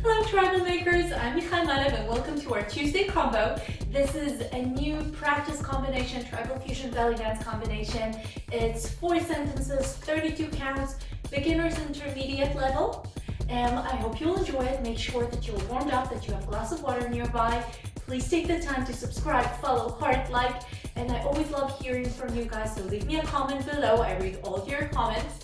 Hello Tribalmakers, I'm and welcome to our Tuesday combo. This is a new practice combination, tribal fusion belly dance combination. It's 4 sentences, 32 counts, beginner's intermediate level. I hope you'll enjoy it. Make sure that you're warmed up, that you have a glass of water nearby. Please take the time to subscribe, follow, heart, like, and I always love hearing from you guys, so leave me a comment below. I read all of your comments.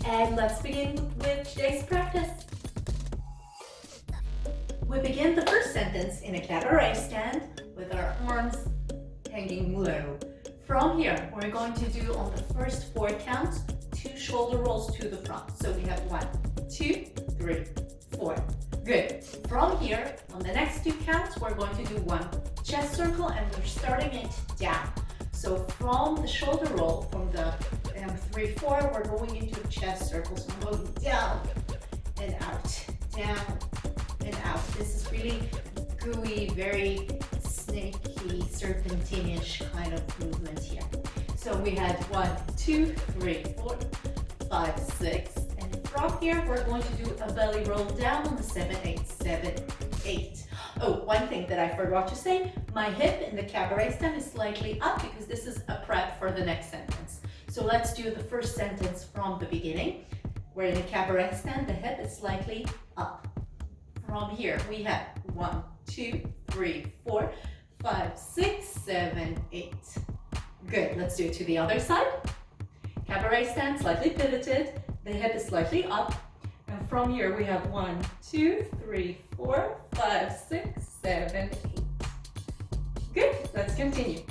And let's begin with today's practice. We begin the first sentence in a cabaret stand with our arms hanging low. From here, we're going to do on the first 4 counts, 2 shoulder rolls to the front. So we have 1, 2, 3, 4. Good. From here, on the next 2 counts, we're going to do 1 chest circle and we're starting it down. So from the shoulder roll, from the 3, 4, we're going into a chest circle. So I'm going down and out, down and out. This is really gooey, very snaky, serpentine-ish kind of movement here. So we had 1, 2, 3, 4, 5, 6. And from here, we're going to do a belly roll down on the 7, 8, 7, 8. Oh, one thing that I forgot to say, my hip in the cabaret stand is slightly up because this is a prep for the next sentence. So let's do the first sentence from the beginning. Where in a cabaret stand, the hip is slightly up. From here, we have 1, 2, 3, 4, 5, 6, 7, 8. Good, let's do it to the other side. Cabaret stand, slightly pivoted. The hip is slightly up. And from here, we have 1, 2, 3, 4, 5, 6, 7, 8. Good, let's continue.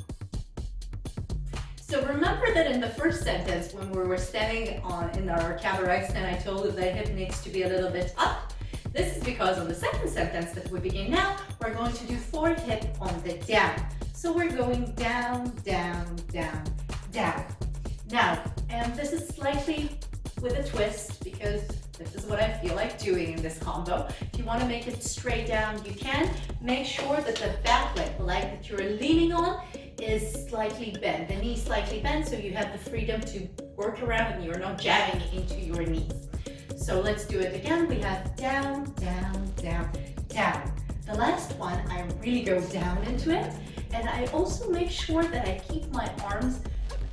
So remember that in the first sentence, when we were standing in our cabaret stand, I told you the hip needs to be a little bit up. This is because on the second sentence that we begin now, we're going to do 4 hip on the down. So we're going down, down, down, down. Now, and this is slightly with a twist because this is what I feel like doing in this combo. If you want to make it straight down, you can. Make sure that the back leg, the leg that you're leaning on, is slightly bent. The knee slightly bent so you have the freedom to work around and you're not jabbing into your knees. So let's do it again. We have down, down, down, down. The last one, I really go down into it. And I also make sure that I keep my arms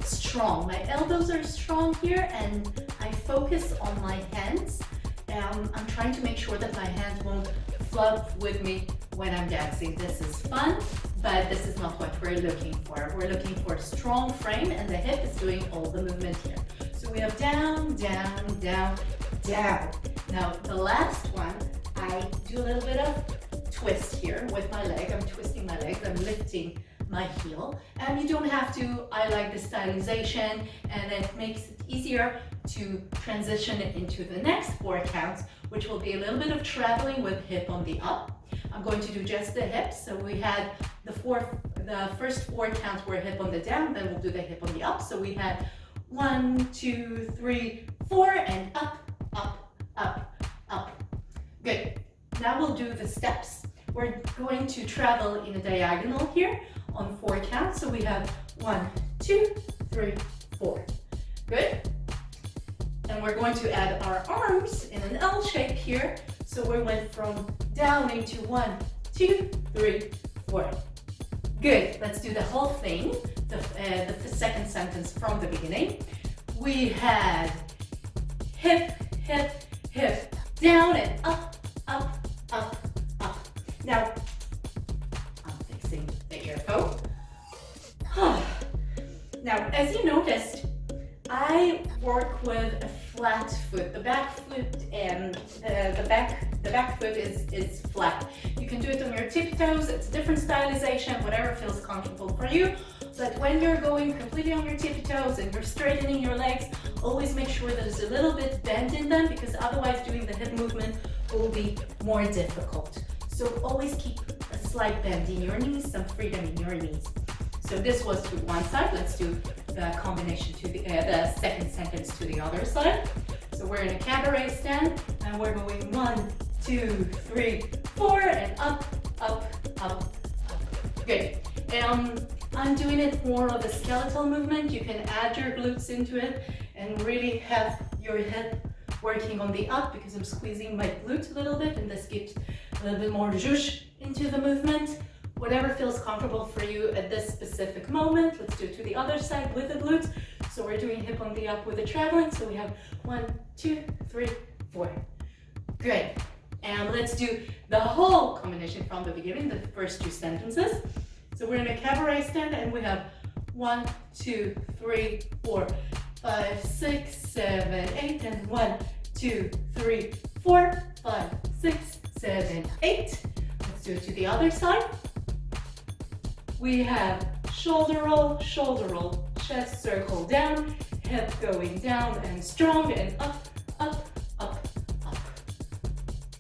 strong. My elbows are strong here and I focus on my hands. I'm trying to make sure that my hands won't flop with me when I'm dancing. This is fun, but this is not what we're looking for. We're looking for a strong frame and the hip is doing all the movement here. So we have down, down, down, down. Now the last one, I do a little bit of twist here with my leg. I'm twisting my legs, I'm lifting my heel, and you don't have to. I like the stylization and it makes it easier to transition it into the next 4 counts, which will be a little bit of traveling with hip on the up. I'm going to do just the hips. So we had the first 4 counts were hip on the down, then we'll do the hip on the up. So we had 1, 2, 3, 4, and up, up, up, up. Good. Now we'll do the steps. We're going to travel in a diagonal here on 4 counts. So we have 1, 2, 3, 4. Good. And we're going to add our arms in an L shape here. So we went from down into 1, 2, 3, 4. Good. Let's do the whole thing. The second sentence from the beginning. We had hip, hip, hip, down and up, up, up, up. Now, I'm fixing the earphone. Now, as you noticed, I work with a flat foot. The back foot and the back foot is flat. You can do it on your tiptoes. It's a different stylization, whatever feels comfortable for you. But when you're going completely on your tiptoes and you're straightening your legs, always make sure that there's a little bit bend in them because otherwise doing the hip movement will be more difficult. So always keep a slight bend in your knees, some freedom in your knees. So this was to one side. Let's do the combination to the second sentence to the other side. So we're in a cabaret stand and we're going 1, 2, 3, 4 and up, up, up, up. Good. I'm doing it more of a skeletal movement. You can add your glutes into it and really have your hip working on the up because I'm squeezing my glute a little bit, and this gives a little bit more zhuzh into the movement. Whatever feels comfortable for you at this specific moment. Let's do it to the other side with the glutes. So we're doing hip on the up with the traveling. So we have 1, 2, 3, 4. Good. And let's do the whole combination from the beginning, the first 2 sentences. So we're in a cabaret stand, and we have 1, 2, 3, 4, 5, 6, 7, 8, and 1, 2, 3, 4, 5, 6, 7, 8. Let's do it to the other side. We have shoulder roll, chest circle down, hip going down and strong, and up, up, up, up.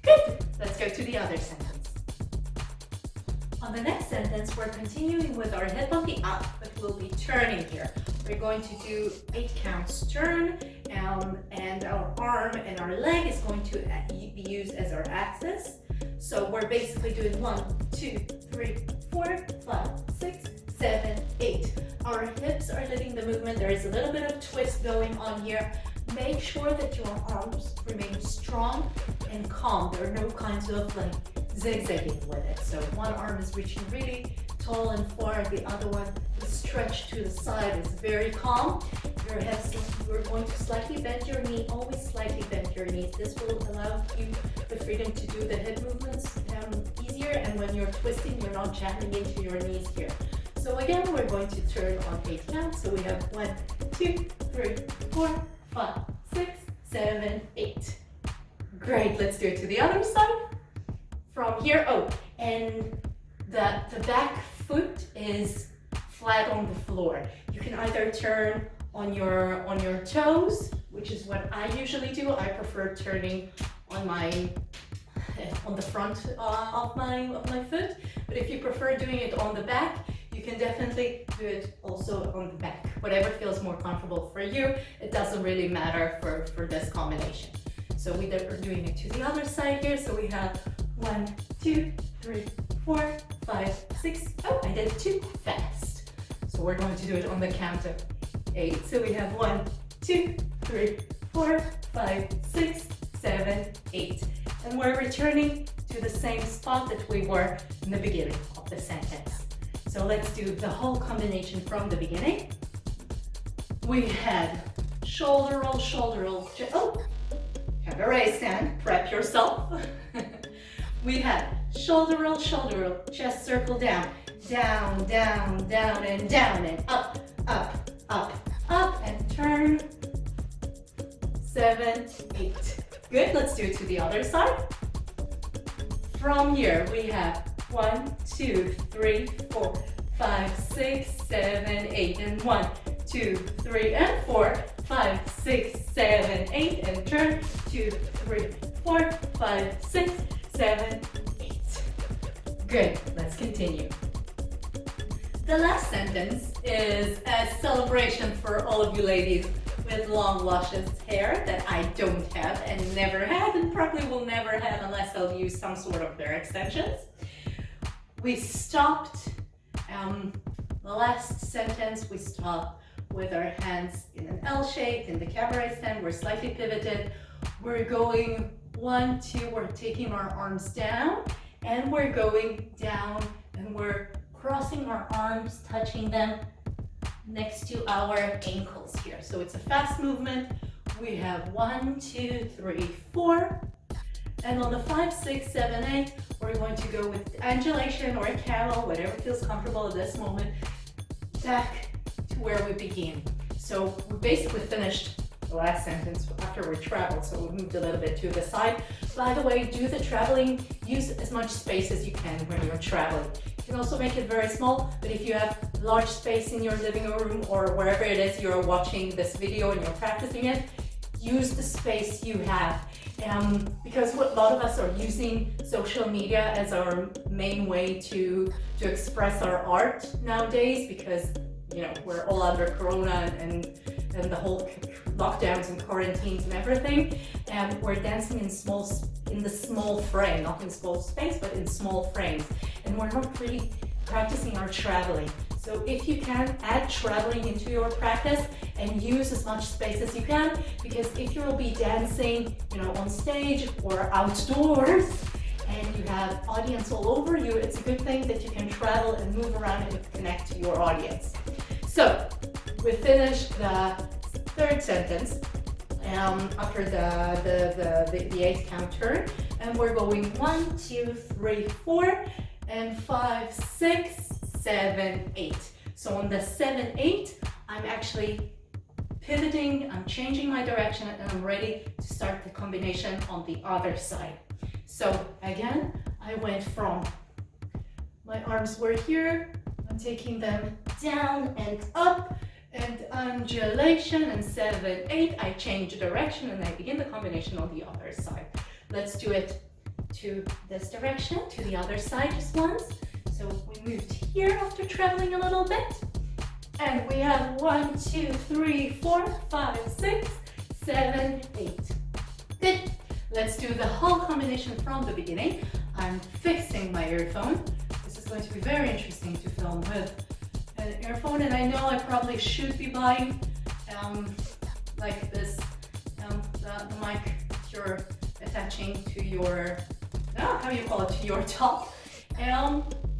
Good. Let's go to the other sentence. On the next sentence, we're continuing with our hip on the up, but we'll be turning here. We're going to do 8 counts turn, and our arm and our leg is going to be used as our axis. So we're basically doing 1, 2, 3, 4, 5, 6, 7, 8. Our hips are leading the movement. There is a little bit of twist going on here. Make sure that your arms remain strong and calm. There are no kinds of like zigzagging with it. So one arm is reaching really tall and far, the other one is stretched to the side. It's very calm. Your hips, you're going to slightly bend your knee, always slightly bend your knees. This will allow you the freedom to do the hip movements easier, and when you're twisting, you're not jamming into your knees here. So again, we're going to turn on 8 counts. So we have 1, 2, 3, 4, 5, 6, 7, 8. Great, let's do it to the other side. From here, and the back foot is flat on the floor. You can either turn on your toes, which is what I usually do. I prefer turning on the front of my foot. But if you prefer doing it on the back, you can definitely do it also on the back. Whatever feels more comfortable for you. It doesn't really matter for this combination. So we are doing it to the other side here. So we have 1, 2, 3, 4, 5, 6. Oh, I did too fast. So we're going to do it on the count of 8. So we have 1, 2, 3, 4, 5, 6, 7, 8. And we're returning to the same spot that we were in the beginning of the sentence. So let's do the whole combination from the beginning. We had shoulder roll, cabaret stand, prep yourself. We had shoulder roll, chest circle down, down, down, down, and down, and up, up, up, up, and turn. 7, 8. Good, let's do it to the other side. From here, we have 1, 2, 3, 4, 5, 6, 7, 8, and 1, 2, 3, and 4, 5, 6, 7, 8, and turn. 2, 3, 4, 5, 6, 7, 8. Good, let's continue. The last sentence is a celebration for all of you ladies with long luscious hair that I don't have and never had and probably will never have unless I'll use some sort of hair extensions. We stopped, the last sentence, we stopped with our hands in an L shape in the cabaret stand. We're slightly pivoted. We're going 1, 2, we're taking our arms down and we're going down and we're crossing our arms, touching them next to our ankles here. So it's a fast movement. We have 1, 2, 3, 4. And on the 5, 6, 7, 8, we're going to go with undulation or a cattle, whatever feels comfortable at this moment, back to where we begin. So we basically finished the last sentence after we traveled, so we moved a little bit to the side. By the way, do the traveling, use as much space as you can when you're traveling. You can also make it very small, but if you have large space in your living room or wherever it is you're watching this video and you're practicing it, use the space you have. Because a lot of us are using social media as our main way to express our art nowadays, because we're all under Corona and the whole lockdowns and quarantines and everything, and we're dancing in the small frame, not in small space, but in small frames, and we're not really practicing our traveling. So if you can, add traveling into your practice and use as much space as you can, because if you will be dancing, on stage or outdoors, and you have audience all over you, it's a good thing that you can travel and move around and connect to your audience. So we finished the third sentence after the 8 count turn, and we're going 1, 2, 3, 4, and 5, 6, 7, 8. So on the 7, 8, I'm actually pivoting, I'm changing my direction, and I'm ready to start the combination on the other side. So again, I went from, my arms were here, I'm taking them down and up, and undulation, and 7, 8, I change direction and I begin the combination on the other side. Let's do it to this direction, to the other side just once. So we moved here after traveling a little bit, and we have 1, 2, 3, 4, 5, 6, 7, 8. Good. Let's do the whole combination from the beginning. I'm fixing my earphone. This is going to be very interesting to film with an earphone, and I know I probably should be buying like this, the mic you're attaching to your, how you call it, to your top.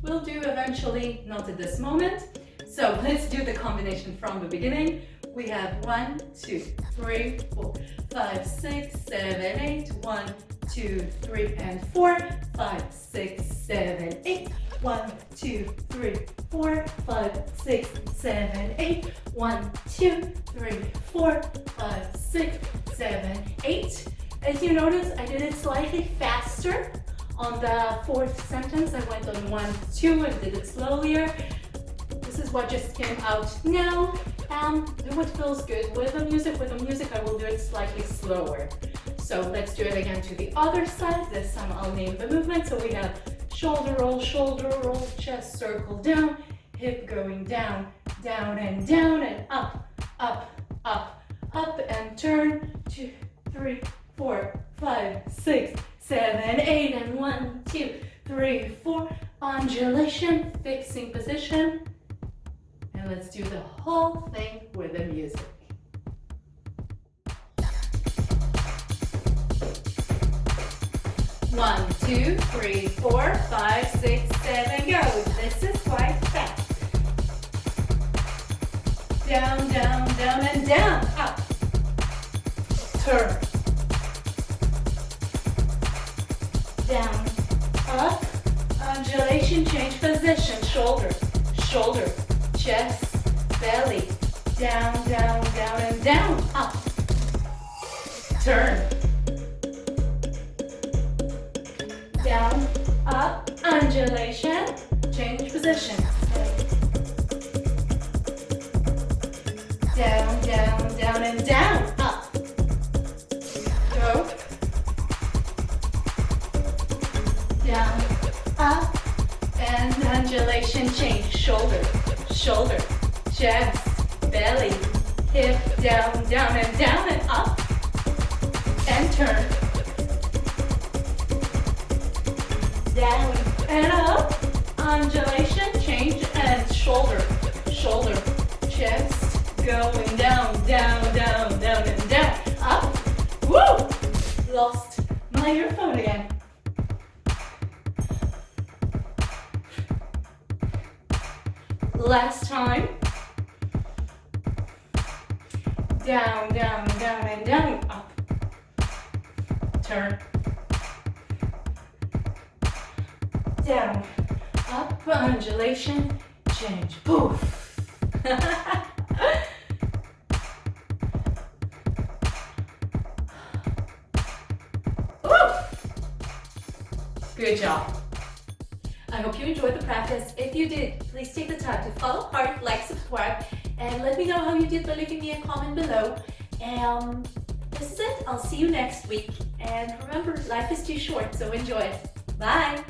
We'll do eventually, not at this moment. So let's do the combination from the beginning. We have 1, 2, 3, 4, 5, 6, 7, 8. 1, 2, 3, and 4. 5, 6, 7, 8. 1, 2, 3, 4, 5, 6, 7, 8. 1, 2, 3, 4, 5, 6, 7, 8. As you notice, I did it slightly faster. On the fourth sentence, I went on 1, 2 and did it slower. This is what just came out now. Do what feels good. With the music, I will do it slightly slower. So let's do it again to the other side. This time I'll name the movement. So we have shoulder roll, chest circle down, hip going down, down and down, and up, up, up, up, and turn. 2, 3, 4, 5, 6, 7, 8, and 1, 2, 3, 4. Undulation, fixing position. And let's do the whole thing with the music. One, 2, 3, 4, 5, 6, 7, go. This is quite fast. Down, down, down, and down. Up. Turn. Down, up. Undulation, change position. Shoulder, shoulder. Chest, belly, down, down, down, and down, up. Turn. Down, up, undulation, change position. Down, down, down, and down, up. Go. Down, up, and undulation, change, shoulder. Shoulder, chest, belly, hip, down, down, and up, and turn. Down and up, undulation, change, and shoulder, shoulder, chest, going down, down, down, down, and down, up. Woo! Lost my earphone again. Last time. Down, down, down, and down, up. Turn. Down, up, undulation, change. Poof. Good job. I hope you enjoyed the practice. If you did, please take the time to follow, heart, like, subscribe, and let me know how you did by leaving me a comment below. This is it. I'll see you next week. And remember, life is too short, so enjoy it. Bye.